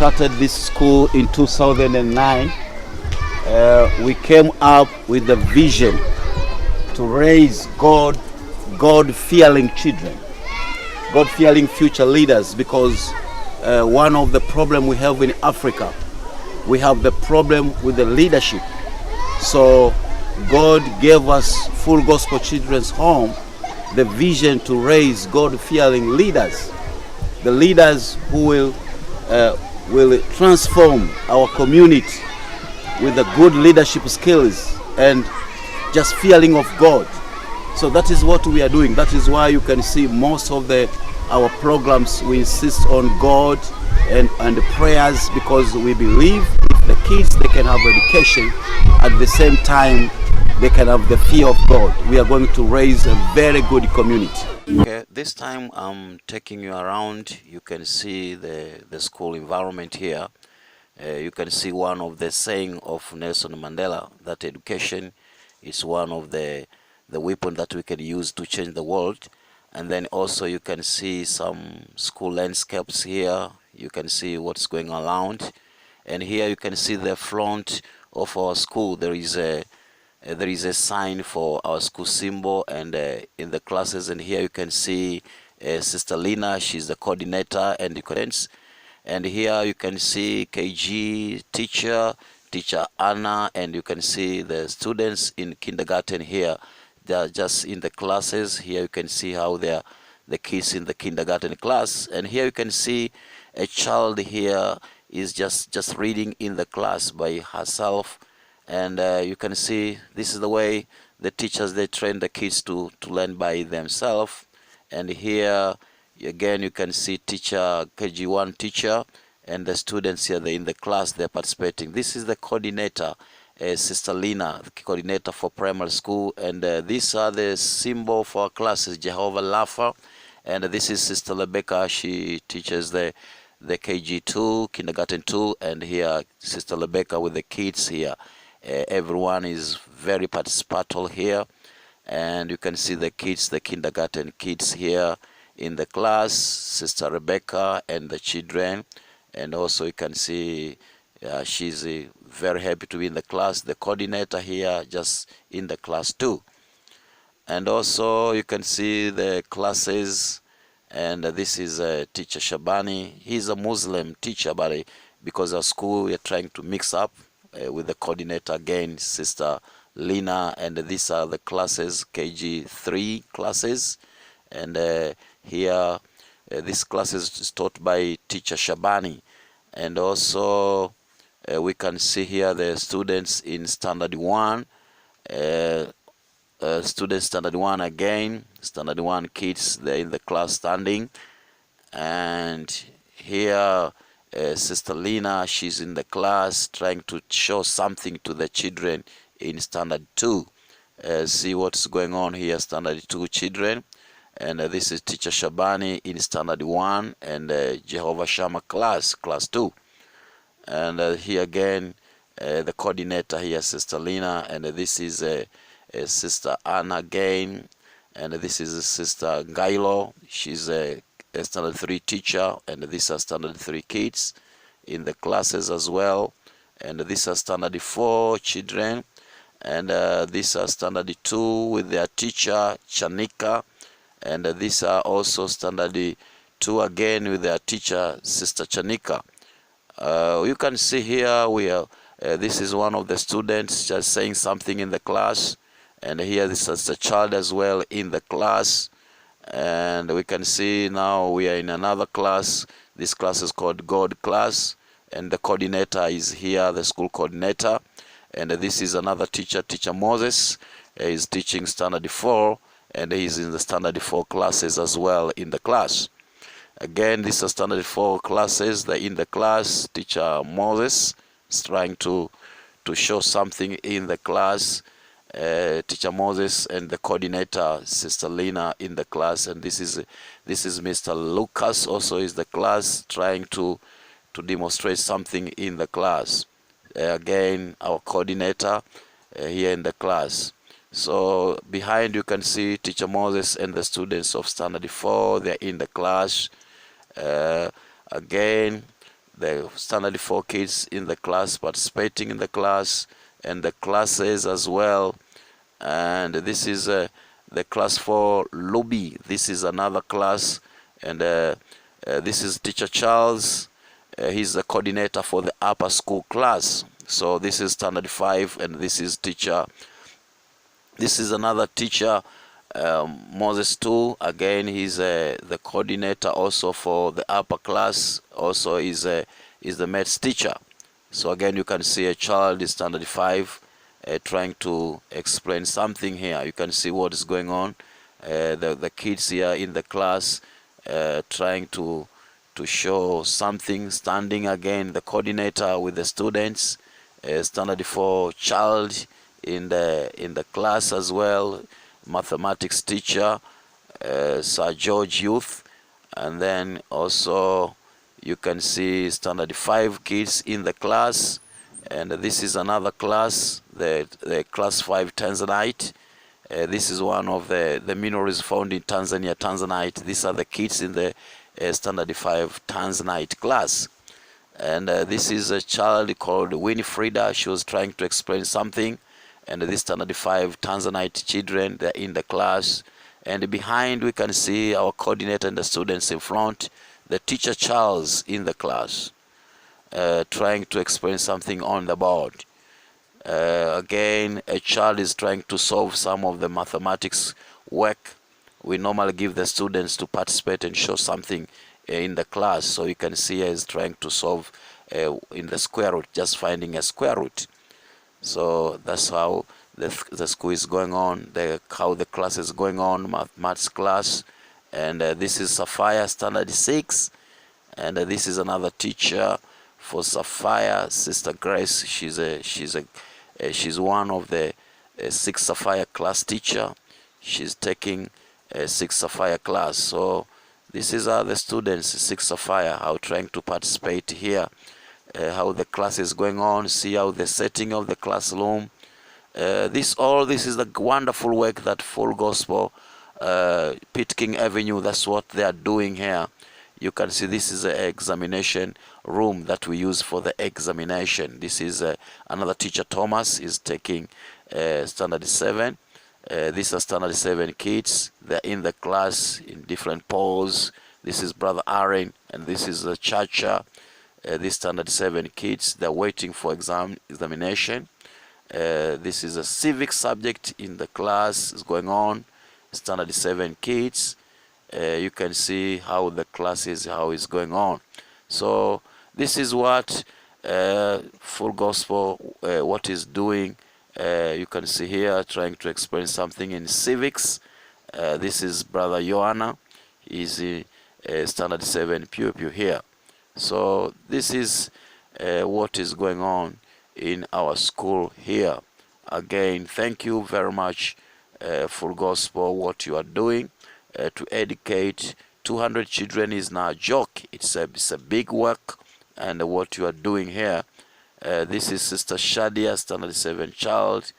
started this school in 2009, we came up with the vision to raise God-fearing children, God-fearing future leaders, because one of the problems we have in Africa, we have the problem with the leadership. So God gave us Full Gospel Children's Home the vision to raise God-fearing leaders, the leaders who will transform our community with the good leadership skills and just fearing of God. So that is what we are doing. That is why you can see most of our programs, we insist on God and prayers, because we believe if the kids, they can have education, at the same time they can have the fear of God. We are going to raise a very good community. Okay, this time I'm taking you around. You can see the school environment here. You can see one of the saying of Nelson Mandela, that education is one of the weapon that we can use to change the world. And then also you can see some school landscapes here. You can see what's going around. And here you can see the front of our school. There is a sign for our school symbol and in the classes. And here you can see Sister Lina. She's the coordinator and the coordinates. And here you can see KG teacher Anna, and you can see the students in kindergarten here. They are just in the classes. Here you can see how they are, the kids in the kindergarten class. And here you can see a child here is just reading in the class by herself. And you can see this is the way the teachers, they train the kids to learn by themselves. And here again you can see teacher, KG1 teacher, and the students here, they're in the class, they're participating. This is the coordinator, Sister Lina, the coordinator for primary school. And these are the symbol for our classes, Jehovah Rapha. And this is Sister Rebecca. She teaches the KG2, kindergarten 2. And here Sister Rebecca with the kids here. Everyone is very participatory here. And you can see the kids, the kindergarten kids here in the class, Sister Rebecca and the children. And also you can see she's very happy to be in the class. The coordinator here just in the class too. And also you can see the classes. And this is teacher Shabani. He's a Muslim teacher, but because our school, we are trying to mix up with the coordinator again, Sister Lina. And these are the classes, KG3 classes. And here this class is taught by teacher Shabani. And also we can see here the students in standard 1, students standard 1 again, standard 1 kids, they're in the class standing. And here Sister Lina, she's in the class trying to show something to the children in standard 2. See what's going on here, standard 2 children. And this is teacher Shabani in standard 1 and Jehovah Shammah class 2. And here again the coordinator here, Sister Lina. And this is Sister Anna again. And this is Sister Gailo. She's a standard 3 teacher. And these are standard 3 kids in the classes as well. And these are standard 4 children. And these are standard 2 with their teacher Chanika. And these are also standard 2 again with their teacher, Sister Chanika. You can see here this is one of the students just saying something in the class. And here this is the child as well in the class. And we can see now we are in another class. This class is called God class. And the coordinator is here, the school coordinator. And this is another teacher, Teacher Moses. He's teaching standard 4. And he's in the standard 4 classes as well in the class. Again, these are standard 4 classes. They're in the class. Teacher Moses is trying to show something in the class. Teacher Moses and the coordinator, Sister Lina, in the class. And this is Mr. Lucas also is the class, trying to demonstrate something in the class. Again, our coordinator here in the class. So behind you can see Teacher Moses and the students of standard 4. They're in the class. Again, the standard 4 kids in the class, participating in the class and the classes as well. And this is the class 4 lobby. This is another class, and this is teacher Charles. He's the coordinator for the upper school class. So this is standard 5, and this is teacher. This is another teacher, Moses too. Again, he's the coordinator also for the upper class. Also is the maths teacher. So again, you can see a child is standard 5 trying to explain something here. You can see what is going on. The kids here in the class trying to show something, standing again the coordinator with the students, standard 4 child in the class as well, mathematics teacher, Sir George Youth, and then also you can see standard 5 kids in the class. And this is another class, the class 5 Tanzanite. This is one of the minerals found in Tanzania, Tanzanite. These are the kids in the standard 5 Tanzanite class. And this is a child called Winifreda. She was trying to explain something. And this standard 5 Tanzanite children, they're in the class. And behind we can see our coordinator and the students in front. The teacher Charles in the class, trying to explain something on the board. Again, a child is trying to solve some of the mathematics work. We normally give the students to participate and show something in the class. So you can see he's trying to solve in the square root, just finding a square root. So that's how the school is going on, how the class is going on, maths class. And this is Sapphire standard 6, and this is another teacher for Sapphire, Sister Grace. She's one of the 6 Sapphire class teacher. She's taking a 6 Sapphire class. So this is how the students 6 Sapphire are trying to participate here. How the class is going on. See how the setting of the classroom. This is the wonderful work that Full Gospel, Pitt King Avenue, that's what they are doing here. You can see this is an examination room that we use for the examination. This is another teacher, Thomas, is taking standard 7. These are standard 7 kids. They're in the class in different poses. This is Brother Aaron, and this is the Chacha. These standard 7 kids, they're waiting for examination. This is a civic subject in the class is going on. Standard 7 kids. You can see how the class is, how it's going on. So this is what Full Gospel what is doing. You can see here trying to explain something in civics. This is Brother Joanna. He's standard 7 pupil here. So this is what is going on in our school here. Again, thank you very much, Full Gospel, what you are doing to educate 200 children is not a joke. It's a big work, and what you are doing here. This is Sister Shadia, standard 7 child,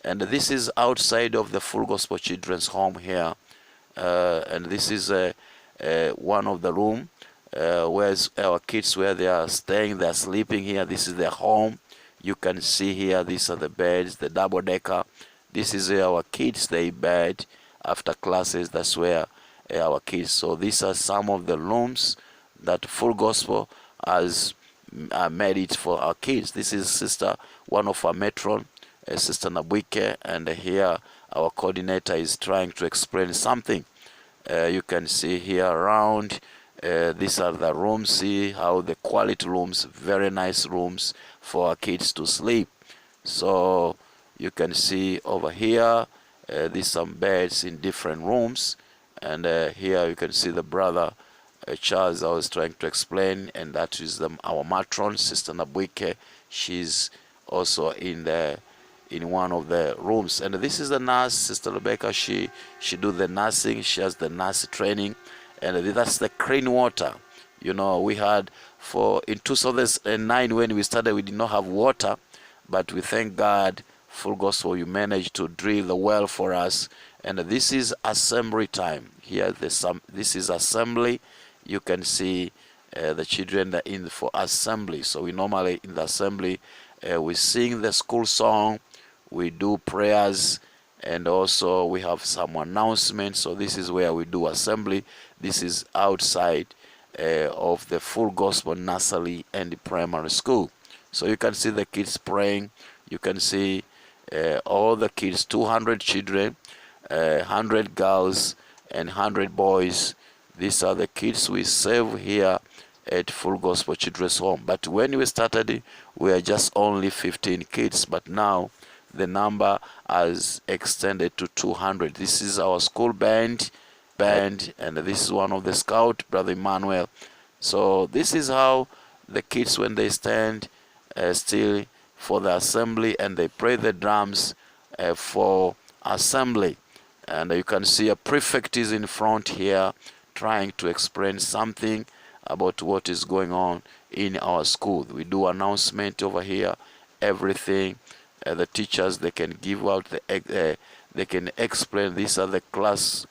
and this is outside of the Full Gospel Children's Home here. And this is one of the room where our kids, where they are staying, they are sleeping here. This is their home. You can see here, these are the beds, the double decker. This is where our kids they bed after classes. That's where our kids. So these are some of the rooms that Full Gospel has made it for our kids. This is Sister, one of our matron, Sister Nabuike, and here our coordinator is trying to explain something. You can see here around. These are the rooms. See how the quality rooms, very nice rooms for our kids to sleep. So you can see over here, these some beds in different rooms, and here you can see the brother Charles I was trying to explain, and that is our matron, Sister Nabuike. She's also in one of the rooms, and this is the nurse, Sister Rebecca. She do the nursing. She has the nurse training. And that's the clean water. You know, we had in 2009 when we started, we did not have water, but we thank God, Full Gospel, you managed to drill the well for us. And this is assembly time. Here, this is assembly. You can see the children are in for assembly. So we normally in the assembly we sing the school song, we do prayers, and also we have some announcements. So this is where we do assembly. This is outside of the Full Gospel Nursery and Primary School. So you can see the kids praying. You can see all the kids, 200 children, 100 girls and 100 boys. These are the kids we serve here at Full Gospel Children's Home. But when we started, we were just only 15 kids, but now the number has extended to 200. This is our school band, and this is one of the scout, Brother Emmanuel. So this is how the kids, when they stand still for the assembly, and they play the drums for assembly. And you can see a prefect is in front here trying to explain something about what is going on in our school. We do announcement over here, everything. The teachers, they can give out they can explain. These are the class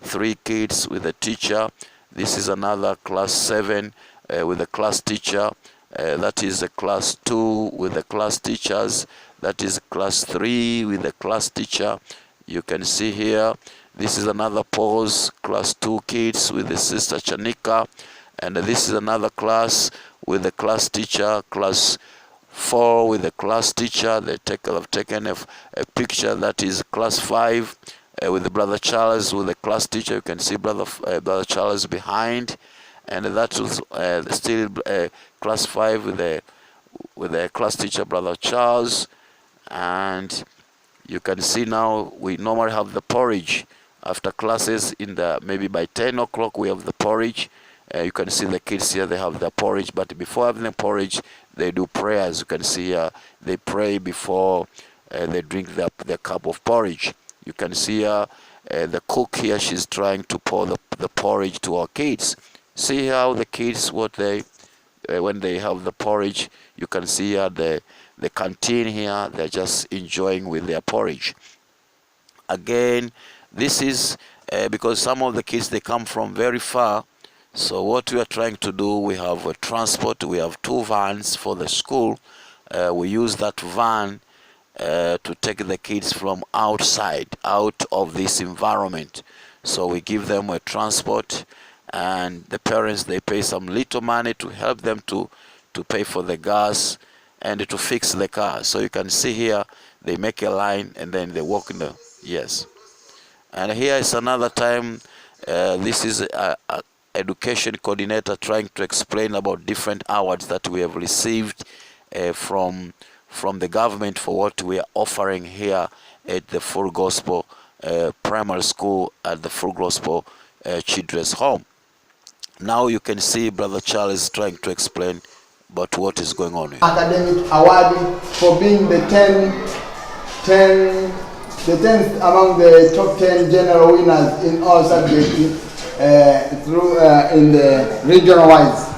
3 kids with the teacher. This is another class 7 with the class teacher. That is a class 2 with the class teachers. That is class 3 with the class teacher. You can see here, this is another pause, class 2 kids with the sister Chanika. And this is another class with the class teacher, class 4 with the class teacher. They have taken a picture. That is class 5 with the Brother Charles with the class teacher. You can see Brother Charles behind. And that was still class 5 with the class teacher, Brother Charles. And you can see now we normally have the porridge after classes. Maybe by 10 o'clock we have the porridge. You can see the kids here, they have the porridge, but before having the porridge, they do prayers. You can see here, they pray before they drink the cup of porridge. You can see the cook here, she's trying to pour the porridge to our kids. See how the kids, when they have the porridge, you can see here the canteen here, they're just enjoying with their porridge. Again, this is because some of the kids, they come from very far. So what we are trying to do, we have a transport. We have 2 vans for the school. We use that van to take the kids from outside, out of this environment. So we give them a transport, and the parents, they pay some little money to help them to pay for the gas and to fix the car. So you can see here, they make a line and then they walk in the, yes. And here is another time, this is a education coordinator trying to explain about different awards that we have received from the government for what we are offering here at the Full Gospel Primary School at the Full Gospel Children's Home. Now you can see Brother Charles trying to explain about what is going on here. Academic award for being the 10th among the top 10 general winners in all subjects in the regional wise.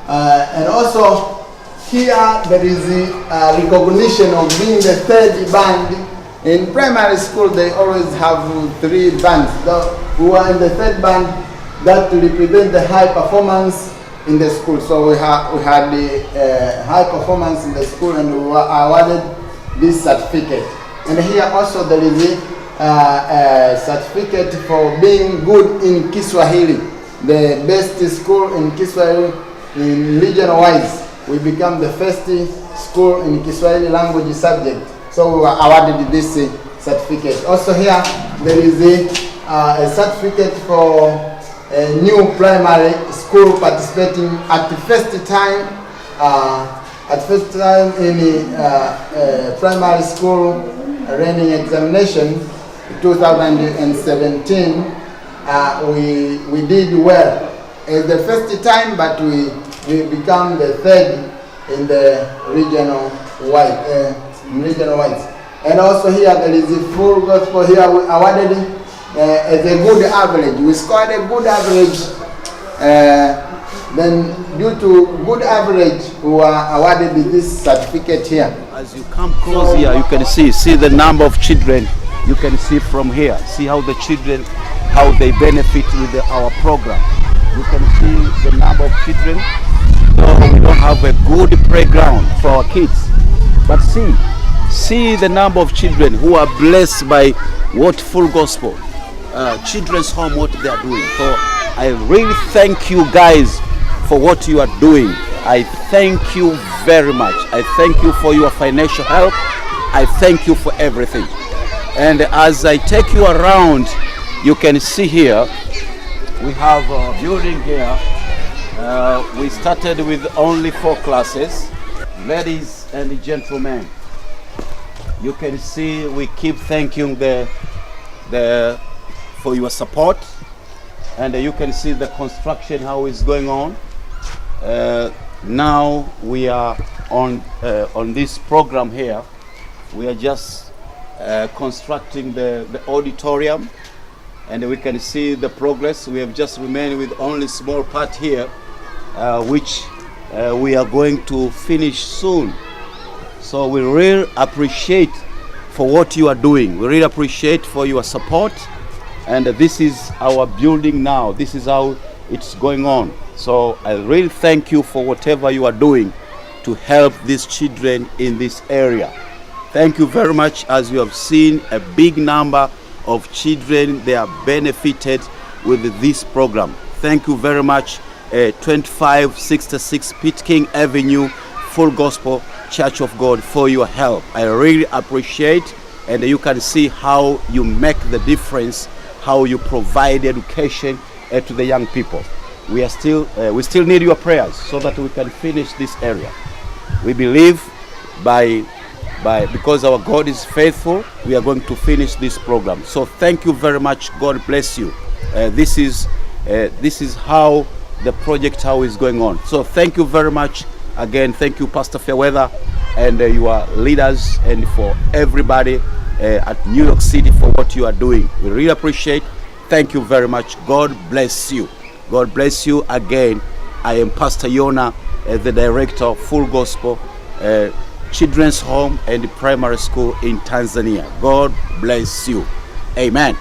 And also here there is a recognition of being the 3rd band. In primary school they always have 3 bands. We were in the 3rd band that represent the high performance in the school. So we had the high performance in the school, and we were awarded this certificate. And here also there is a certificate for being good in Kiswahili, the best school in Kiswahili in regional wise. We become the first school in Kiswahili language subject, so we were awarded this certificate. Also here there is a certificate for a new primary school participating at the first time in primary school learning examination 2017. We did well. It's the first time, but we become the 3rd in the regional wise. And also here there is a Full Gospel. Here we awarded as a good average. We scored a good average. Then due to good average, we were awarded this certificate here. As you come close here, you can see the number of children. You can see from here. See how the children, how they benefit with our program. You can see the number of children. So we don't have a good playground for our kids. But see the number of children who are blessed by what Full Gospel Children's Home, what they are doing. So I really thank you guys for what you are doing. I thank you very much. I thank you for your financial help. I thank you for everything. And as I take you around, you can see here, we have a building here. We started with only 4 classes. Ladies and gentlemen, you can see we keep thanking for your support, and you can see the construction how is going on. Now we are on this program here. We are just constructing the auditorium, and we can see the progress. We have just remained with only small part here, which we are going to finish soon. So we really appreciate for what you are doing. We really appreciate for your support, and this is our building now. This is how it's going on. So I really thank you for whatever you are doing to help these children in this area. Thank you very much. As you have seen, a big number of children, they are benefited with this program. Thank you very much. 2566 Pitkin Avenue, Full Gospel Church of God, for your help. I really appreciate, and you can see how you make the difference, how you provide education to the young people. We still need your prayers so that we can finish this area. We believe because our God is faithful, we are going to finish this program. So thank you very much. God bless you. This is how the project is going on. So thank you very much. Again, thank you, Pastor Fairweather, and your leaders, and for everybody at New York City for what you are doing. We really appreciate. Thank you very much. God bless you. God bless you again. I am Pastor Yona, the director of Full Gospel Children's Home and Primary School in Tanzania. God bless you. Amen.